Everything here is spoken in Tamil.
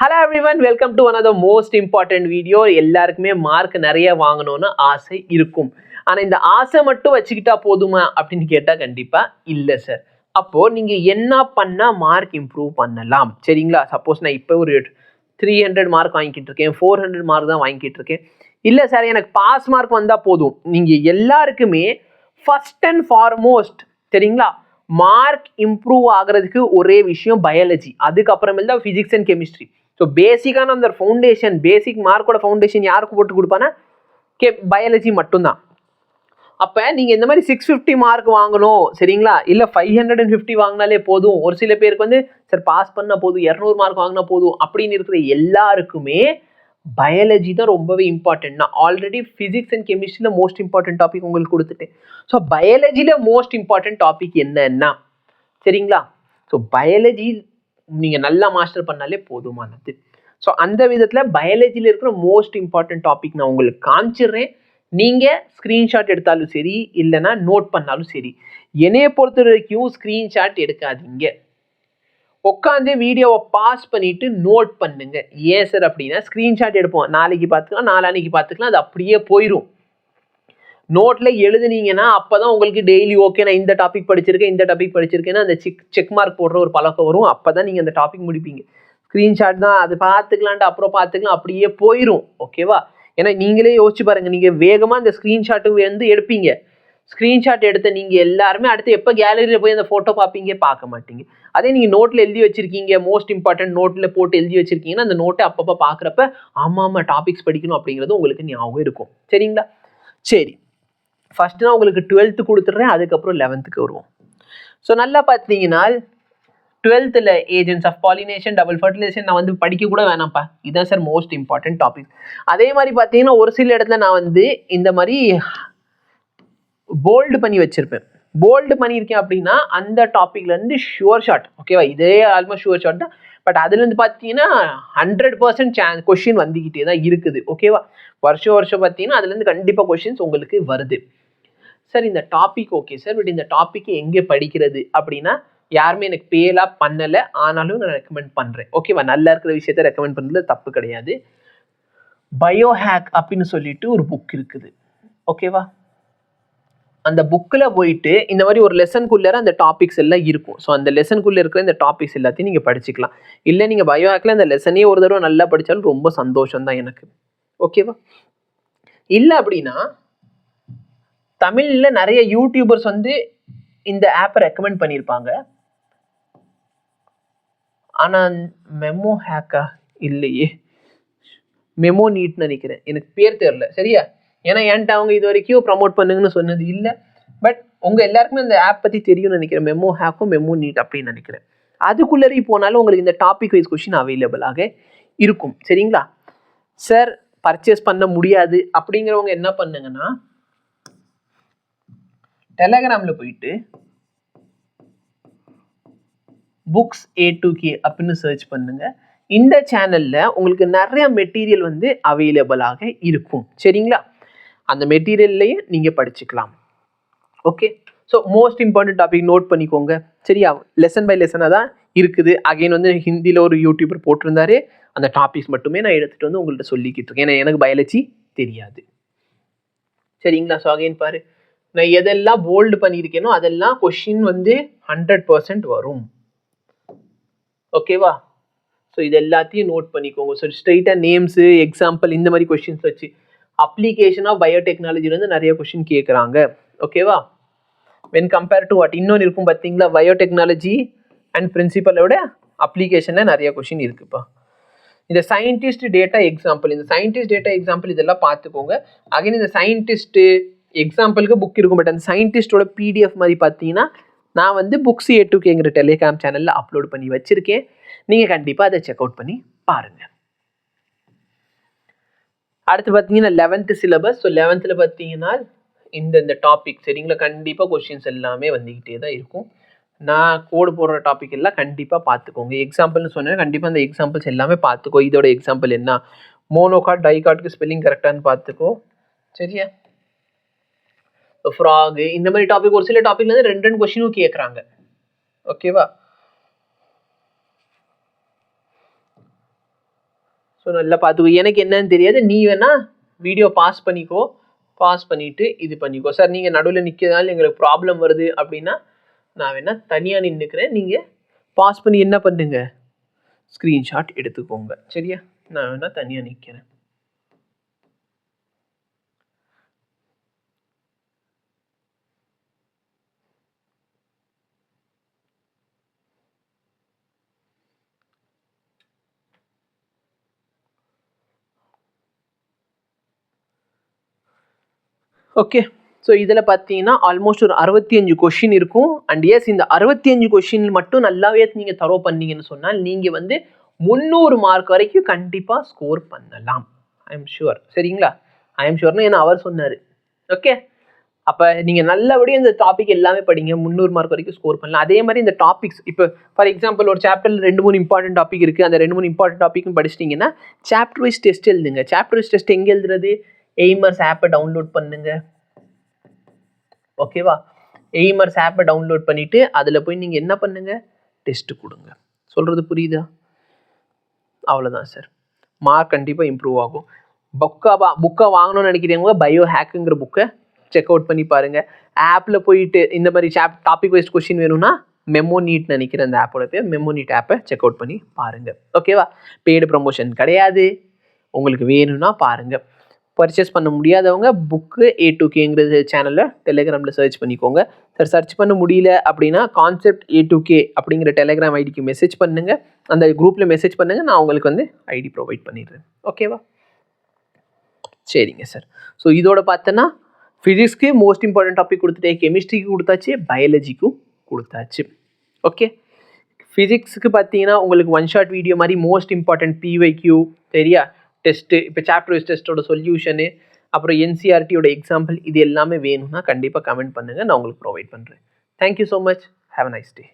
Hello everyone, welcome to one of the most important video. எல்லாருக்குமே மார்க் நிறைய வாங்கணும்னு ஆசை இருக்கும். ஆனா இந்த ஆசை மட்டும் வச்சுக்கிட்டா போதுமா அப்படின்னு கேட்டா கண்டிப்பா இல்ல சார். அப்போ நீங்க என்ன பண்ணா மார்க் இம்ப்ரூவ் பண்ணலாம் சரிங்களா? சப்போஸ் நான் இப்போ ஒரு 300 மார்க் வாங்கிட்டு இருக்கேன், 400 மார்க் தான் வாங்கிட்டு இருக்கேன். இல்ல சார் எனக்கு பாஸ் மார்க் வந்தா போதும். நீங்க எல்லாருக்குமே ஃபர்ஸ்ட் அண்ட் ஃபார்மோஸ்ட் சரிங்களா, மார்க் இம்ப்ரூவ் ஆகிறதுக்கு ஒரே விஷயம் பயாலஜி, அதுக்கப்புறமேல் தான் ஃபிசிக்ஸ் அண்ட் கெமிஸ்ட்ரி. ஸோ பேசிக்கான அந்த ஃபவுண்டேஷன், பேசிக் மார்க்கோட ஃபவுண்டேஷன் யாருக்கு போட்டு கொடுப்பானா பயாலஜி மட்டும்தான். அப்போ நீங்கள் இந்த மாதிரி 650 மார்க் வாங்கணும் சரிங்களா, இல்லை 550 வாங்கினாலே போதும், ஒரு சில பேருக்கு வந்து சார் பாஸ் பண்ணால் போதும், 200 மார்க் வாங்கினா போதும் அப்படின்னு இருக்கிற எல்லாருக்குமே பயாலஜி தான் ரொம்பவே இம்பார்ட்டன்ட். நான் ஆல்ரெடி ஃபிசிக்ஸ் அண்ட் கெமிஸ்ட்ரியில் மோஸ்ட் இம்பார்ட்டன்ட் டாபிக் உங்களுக்கு கொடுத்துட்டேன். ஸோ பயாலஜியில் மோஸ்ட் இம்பார்ட்டன்ட் டாபிக் என்னன்னா சரிங்களா, ஸோ பயாலஜி நீங்கள் நல்லா மாஸ்டர் பண்ணாலே போதுமானது. ஸோ அந்த விதத்தில் பயாலஜியில் இருக்கிற மோஸ்ட் இம்பார்ட்டன்ட் டாபிக் நான் உங்களுக்கு காமிச்சிடுறேன். நீங்கள் ஸ்க்ரீன்ஷாட் எடுத்தாலும் சரி, இல்லைன்னா நோட் பண்ணாலும் சரி. என்னைய பொறுத்த வரைக்கும் ஸ்க்ரீன்ஷாட் எடுக்காதீங்க, உட்காந்து வீடியோவை பாஸ் பண்ணிட்டு நோட் பண்ணுங்க. ஏன் சார் அப்படின்னா, ஸ்க்ரீன்ஷாட் எடுப்போம், நாளைக்கு பார்த்துக்கலாம், நாளான்னைக்கு பார்த்துக்கலாம், அது அப்படியே போயிடும். நோட்ல எழுதுனீங்கன்னா அப்பதான் உங்களுக்கு டெய்லி ஓகே நான் இந்த டாபிக் படிச்சிருக்கேன், இந்த டாபிக் படிச்சிருக்கேன்னா அந்த செக் மார்க் போடுற ஒரு பழக்கம் வரும். அப்பதான் நீங்க அந்த டாபிக் முடிப்பீங்க. ஸ்கிரீன்ஷாட் தான் அது பார்த்துக்கலான்ட்டு அப்புறம் பார்த்துக்கலாம் அப்படியே போயிடும். ஓகேவா? ஏன்னா நீங்களே யோசிச்சு பாருங்க, நீங்க வேகமா அந்த ஸ்கிரீன்ஷாட்டு வந்து எடுப்பீங்க. ஸ்கிரீன்ஷாட் எடுத்த நீங்க எல்லாருமே அடுத்து எப்போ கேலரியில் போய் அந்த ஃபோட்டோ பார்ப்பீங்க? பார்க்க மாட்டீங்க. அதே நீங்கள் நோட்டில் எழுதி வச்சிருக்கீங்க, மோஸ்ட் இம்பார்ட்டன்ட் நோட்டில் போட்டு எழுதி வச்சிருக்கீங்கன்னா அந்த நோட்டை அப்பப்போ பார்க்குறப்ப ஆமாம் டாபிக்ஸ் படிக்கணும் அப்படிங்கிறது உங்களுக்கு ஞாபகம் இருக்கும். சரிங்களா? சரி, ஃபர்ஸ்ட் நான் உங்களுக்கு 12th கொடுத்துட்றேன், அதுக்கப்புறம் 11th வருவோம். ஸோ நல்லா பார்த்தீங்கன்னா 12th agents of pollination, double fertilization நான் வந்து படிக்க கூட வேணாம்ப்பா, இதுதான் சார் மோஸ்ட் இம்பார்ட்டன்ட் டாபிக். அதே மாதிரி பார்த்தீங்கன்னா ஒரு சில இடத்துல நான் வந்து இந்த மாதிரி போல்டு பண்ணி வச்சிருப்பேன். போல்டு பண்ணியிருக்கேன் அப்படின்னா அந்த டாபிக்லேருந்து ஷுவர் ஷாட், ஓகேவா, இதே ஆல்மோஸ்ட் ஷுவர் ஷாட் தான். பட் அதுலேருந்து பார்த்தீங்கன்னா 100% கொஷின் வந்துக்கிட்டே தான் இருக்குது. ஓகேவா? வருஷம் பார்த்தீங்கன்னா அதுலேருந்து கண்டிப்பாக கொஷின்ஸ் உங்களுக்கு வருது. சார் இந்த டாபிக் ஓகே சார், பட் இந்த டாபிக் எங்கே படிக்கிறது அப்படின்னா யாருமே எனக்கு பேலாம் பண்ணலை, ஆனாலும் நான் ரெக்கமெண்ட் பண்ணுறேன். ஓகேவா? நல்லா இருக்கிற விஷயத்த ரெக்கமெண்ட் பண்ணுறது தப்பு கிடையாது. பயோஹேக் அப்படின்னு சொல்லிட்டு ஒரு புக் இருக்குது. ஓகேவா? அந்த புக்கில் போயிட்டு இந்த மாதிரி ஒரு லெசனுக்குள்ளே அந்த டாபிக்ஸ் எல்லாம் இருக்கும். ஸோ அந்த லெசனுக்குள்ளே இருக்கிற இந்த டாபிக்ஸ் எல்லாத்தையும் நீங்கள் படிச்சுக்கலாம். இல்லை நீங்கள் பயோஹேக்கில் அந்த லெசனே ஒரு தடவை நல்லா படித்தாலும் ரொம்ப சந்தோஷம் தான் எனக்கு. ஓகேவா? இல்லை அப்படின்னா தமிழில் நிறைய யூடியூபர்ஸ் வந்து இந்த ஆப்பை ரெக்கமெண்ட் பண்ணியிருப்பாங்க. ஆனால் மெமோ ஹேக்கா இல்லையே, மெமோ நீட்னு நினைக்கிறேன், எனக்கு பேர் தெரியல சரியா. ஏன்னா என்கிட்ட அவங்க இது வரைக்கும் ப்ரமோட் பண்ணுங்கன்னு சொன்னது இல்லை. பட் உங்கள் எல்லாருக்குமே அந்த ஆப் பற்றி தெரியும்னு நினைக்கிறேன். மெமோ ஹேக்கும் மெமோ நீட் அப்படின்னு நினைக்கிறேன். அதுக்குள்ளே போனாலும் உங்களுக்கு இந்த டாபிக் வைஸ் கொஸ்டின் அவைலபிளாக இருக்கும். சரிங்களா? சார் பர்ச்சேஸ் பண்ண முடியாது அப்படிங்கிறவங்க என்ன பண்ணுங்கன்னா டெலகிராமில் போயிட்டு புக்ஸ் A2K அப்படின்னு சர்ச் பண்ணுங்க. இந்த சேனலில் உங்களுக்கு நிறைய மெட்டீரியல் வந்து அவைலபிளாக இருக்கும். சரிங்களா? அந்த மெட்டீரியல்லையே நீங்கள் படிச்சுக்கலாம். Okay, so most important topic note பண்ணிக்கோங்க. சரியா? லெசன் பை லெசனாக தான் இருக்குது. அகைன் வந்து ஹிந்தியில் ஒரு யூடியூபர் போட்டிருந்தாரு, அந்த டாபிக்ஸ் மட்டுமே நான் எடுத்துகிட்டு வந்து உங்கள்கிட்ட சொல்லிக்கிட்டு இருக்கேன். ஏன்னா எனக்கு பயாலஜி தெரியாது. சரிங்களா? ஸோ அகைன் பாரு, நான் எதெல்லாம் போல்டு பண்ணியிருக்கேனோ அதெல்லாம் கொஷின் வந்து 100% வரும். ஓகேவா? ஸோ இது எல்லாத்தையும் நோட் பண்ணிக்கோங்க. ஸோ ஸ்ட்ரெயிட்டாக நேம்ஸு, எக்ஸாம்பிள் இந்த மாதிரி கொஷின்ஸ் வச்சு அப்ளிகேஷன் ஆஃப் பயோடெக்னாலஜிலேருந்து நிறைய கொஷின் கேட்குறாங்க. ஓகேவா? வென் கம்பேர் டு வாட், இன்னொன்று இருக்கும் பார்த்தீங்களா, பயோடெக்னாலஜி அண்ட் பிரின்சிபலோட அப்ளிகேஷனில் நிறைய கொஷின் இருக்குப்பா. இந்த சயின்டிஸ்ட் டேட்டா எக்ஸாம்பிள், இந்த சயின்டிஸ்ட் டேட்டா எக்ஸாம்பிள் இதெல்லாம் பார்த்துக்கோங்க. அகைன் இந்த சயின்டிஸ்ட்டு எக்ஸாம்பிளுக்கு புக் இருக்கும், பட் அந்த சயின்டிஸ்டோட PDF மாதிரி பார்த்தீங்கன்னா நான் வந்து புக்ஸ் A2Kங்கிற டெலிகிராம் சேனலில் அப்லோட் பண்ணி வச்சுருக்கேன். நீங்கள் கண்டிப்பாக அதை செக் அவுட் பண்ணி பாருங்கள். அடுத்து பார்த்தீங்கன்னா 11th சிலபஸ். ஸோ 11th பார்த்தீங்கன்னா இந்த டாபிக் சரிங்களா, கண்டிப்பாக கொஷின்ஸ் எல்லாமே வந்துக்கிட்டே தான் இருக்கும். நான் கோடு போடுற டாபிக் எல்லாம் கண்டிப்பாக பார்த்துக்கோங்க. எக்ஸாம்பிள்னு சொன்னேன், கண்டிப்பாக அந்த எக்ஸாம்பிள்ஸ் எல்லாமே பார்த்துக்கோ. இதோட எக்ஸாம்பிள் என்ன, மோனோகார்ட் டைகார்டுக்கு ஸ்பெல்லிங் கரெக்டானு பார்த்துக்கோ. சரியா? ஃப்ராகு இந்த மாதிரி டாபிக், ஒரு சில டாபிக்ல இருந்து 2 கொஸ்டினும் கேட்குறாங்க. ஓகேவா? ஸோ நல்லா பார்த்துக்கோ. எனக்கு என்னன்னு தெரியாது, நீ வேணால் வீடியோ பாஸ் பண்ணிக்கோ, பாஸ் பண்ணிவிட்டு இது பண்ணிக்கோ. சார் நீங்கள் நடுவில் நிற்கிறதுனால எங்களுக்கு ப்ராப்ளம் வருது அப்படின்னா நான் வேணால் தனியாக நின்றுக்கிறேன், நீங்கள் பாஸ் பண்ணி என்ன பண்ணுங்க, ஸ்க்ரீன்ஷாட் எடுத்துக்கோங்க. சரியா? நான் வேணால் தனியாக நிற்கிறேன். ஓகே. ஸோ இதில் பார்த்தீங்கன்னா ஆல்மோஸ்ட் ஒரு 65 கொஷின் இருக்கும். அண்ட் எஸ், இந்த 65 கொஷின் மட்டும் நல்லாவே நீங்கள் தரோ பண்ணீங்கன்னு சொன்னால் நீங்கள் வந்து 300 மார்க் வரைக்கும் கண்டிப்பாக ஸ்கோர் பண்ணலாம். I am sure. சரிங்களா? ஐ எம் ஷுவர்னு ஏன்னா அவர் சொன்னார். ஓகே. அப்போ நீங்கள் நல்லபடியாக இந்த டாபிக் எல்லாமே படிங்க, 300 மார்க் வரைக்கும் ஸ்கோர் பண்ணலாம். அதே மாதிரி இந்த டாபிக்ஸ் இப்போ ஃபார் எக்ஸாம்பிள் ஒரு சாப்டரில் 2-3 இம்பார்ட்டன்ட் டாபிக் இருக்குது. அந்த 2-3 இம்பார்ட்டன்ட் டாப்பிக்கும் படிச்சிட்டிங்கன்னா சாப்டர் வைஸ் டெஸ்ட் எழுதுங்க. சாப்டர் வைஸ் டெஸ்ட் எங்கே எழுதுறது? எய்மர்ஸ் ஆப்பை டவுன்லோட் பண்ணுங்க. ஓகேவா? எய்மர்ஸ் ஆப்பை டவுன்லோட் பண்ணிவிட்டு அதில் போய் நீங்கள் என்ன பண்ணுங்க, டெஸ்ட்டு கொடுங்க. சொல்கிறது புரியுதா? அவ்வளோதான் சார். மார்க் கண்டிப்பாக இம்ப்ரூவ் ஆகும். புக்கை வாங்கணும்னு நினைக்கிறவங்க பயோ ஹேக்குங்கிற புக்கை செக் அவுட் பண்ணி பாருங்கள். ஆப்பில் போயிட்டு இந்த மாதிரி டாபிக் வைஸ் கொஸ்டின் வேணும்னா மெமோ நீட் நினைக்கிற அந்த ஆப்போட பேர், மெமோ நீட் ஆப்பை செக் அவுட் பண்ணி பாருங்கள். ஓகேவா? பெய்டு ப்ரமோஷன் கிடையாது. உங்களுக்கு வேணும்னா பாருங்கள். பர்ச்சேஸ் பண்ண முடியாதவங்க புக்கு A2Kங்கிறது சேனலில் டெலிகிராமில் சர்ச் பண்ணிக்கோங்க. சார் சர்ச் பண்ண முடியல அப்படின்னா கான்செப்ட் A2K அப்படிங்கிற டெலிகிராம் ஐடிக்கு மெசேஜ் பண்ணுங்கள். அந்த குரூப்பில் மெசேஜ் பண்ணுங்கள், நான் உங்களுக்கு வந்து ஐடி ப்ரொவைட் பண்ணிடுறேன். ஓகேவா? சரிங்க சார். ஸோ இதோட பார்த்தோன்னா ஃபிசிக்ஸ்க்கு மோஸ்ட் இம்பார்ட்டன்ட் டாபிக் கொடுத்துட்டேன், கெமிஸ்ட்ரிக்கு கொடுத்தாச்சு, பயாலஜிக்கும் கொடுத்தாச்சு. ஓகே. ஃபிசிக்ஸுக்கு பார்த்தீங்கன்னா உங்களுக்கு ஒன் ஷாட் வீடியோ மாதிரி மோஸ்ட் இம்பார்ட்டன்ட் PYQ சரியா, டெஸ்ட்டு, இப்போ சாப்டர் வைஸ் டெஸ்ட்டோட சொல்யூஷனு, அப்புறம் NCERTயோட எக்ஸாம்பிள், இது எல்லாமே வேணும்னா கண்டிப்பாக கமெண்ட் பண்ணுங்கள், நான் உங்களுக்கு ப்ரொவைட் பண்ணுறேன். Thank you so much. Have a nice day.